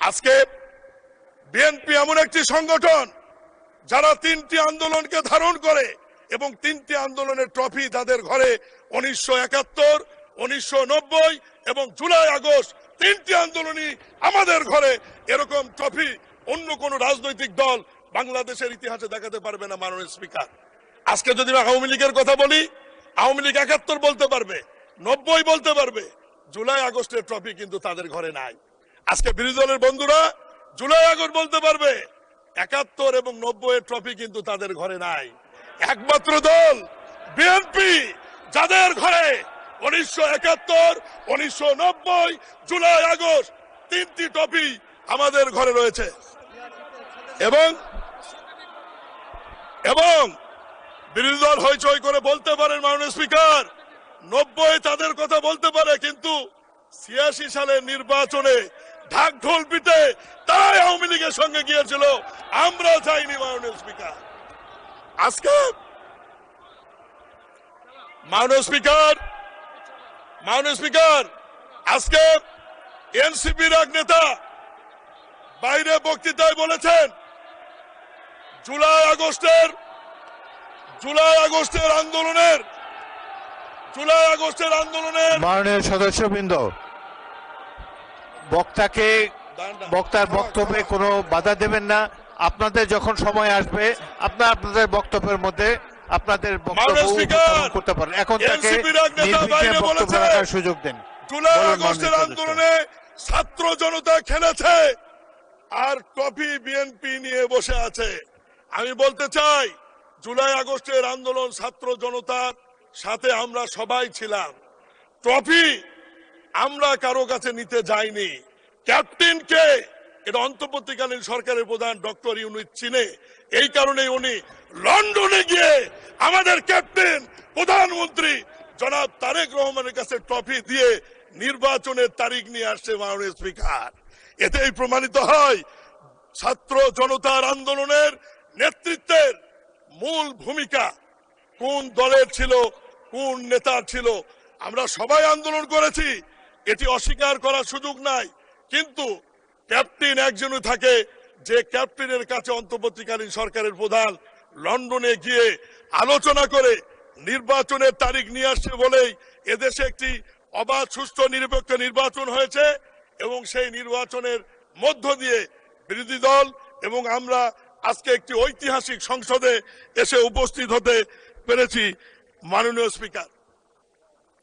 আজকে বিএনপি এমন একটি সংগঠন যারা 3টি আন্দোলনকে ধারণ করে এবং 3টি আন্দোলনের ট্রফি তাদের ঘরে 1971, 1990 এবং জুলাই আগস্ট 3টি আন্দোলনই আমাদের ঘরে। এরকম ট্রফি অন্য কোন রাজনৈতিক দল বাংলাদেশের ইতিহাসে দেখাতে পারবে না। মাননীয় স্পিকার, আজকে যদি আওয়ামী লীগের কথা বলি, আওয়ামী লীগ 71 বলতে পারবে, 90 বলতে পারবে, জুলাই আগস্টের ট্রফি কিন্তু তাদের ঘরে নাই। আজকে বিরোধী দলের বন্ধুরা জুলাই আগস্ট বলতে পারবে, 71 এবং 90 এর ট্রফি কিন্তু তাদের ঘরে নাই। একমাত্র দল বিএনপি যাদের ঘরে 1971, 1990, জুলাই আগস্ট 3টি ট্রফি আমাদের ঘরে রয়েছে। এবং বিরোধী দল হইচই করে বলতে পারেন মাননীয় স্পিকার 90 তাদের কথা বলতে পারে, কিন্তু 86 সালের নির্বাচনে ঢাক ঢোল পিটে তারাই আওয়ামী লীগের সঙ্গে গিয়েছিল, আমরা চাইনি। মাননীয় স্পিকার, আজকে মাননীয় স্পিকার আজকে এনসিপির এক নেতা বাইরে বক্তৃতায় বলেছেন জুলাই আগস্টের আন্দোলনের মাননীয় সদস্যবৃন্দ, বক্তার বক্তব্যে কোনো বাধা দেবেন না। আপনাদের যখন সময় আসবে আপনাদের বক্তব্যের মধ্যে আপনাদের বক্তব্য উপস্থাপন করতে পারেন। এখন তাকে নির্বিঘ্নে বক্তব্য রাখার সুযোগ দেন। জুলাই আগস্টের আন্দোলনে ছাত্র জনতা খেলেছে আর ট্রফি বিএনপি নিয়ে বসে আছে। আমি বলতে চাই, জুলাই আগস্টের আন্দোলন ছাত্র জনতার সাথে আমরা সবাই ছিলাম। ট্রফি আমরা কারো কাছে নিতে যাইনি। ক্যাপ্টেনকে এটা অন্তর্বর্তীকালীন সরকারের প্রধান ডক্টর ইউনূস চিনে, এই কারণে উনি লন্ডনে গিয়ে আমাদের ক্যাপ্টেন প্রধানমন্ত্রী জনাব তারেক রহমানের কাছে ট্রফি দিয়ে নির্বাচনের তারিখ নিয়ে আসছে। মাননীয় স্পিকার, এতেই প্রমাণিত হয় ছাত্র জনতার আন্দোলনের নেতৃত্বের মূল ভূমিকা কোন দলের ছিল, কোন নেতার ছিল। আমরা সবাই আন্দোলন করেছি, এটি অস্বীকার করার সুযোগ নাই, কিন্তু ক্যাপ্টেন একজনই থাকে যে ক্যাপ্টেনের কাছে অন্তর্বর্তীকালীন সরকারের প্রধান লন্ডনে গিয়ে আলোচনা করে নির্বাচনের তারিখ নিয়ে আসছে বলেই এদেশে একটি অবাধ, সুষ্ঠু, নিরপেক্ষ নির্বাচন হয়েছে এবং সেই নির্বাচনের মধ্য দিয়ে বিরোধী দল এবং আমরা আজকে একটি ঐতিহাসিক সংসদে এসে উপস্থিত হতে পেরেছি। মাননীয় স্পিকার,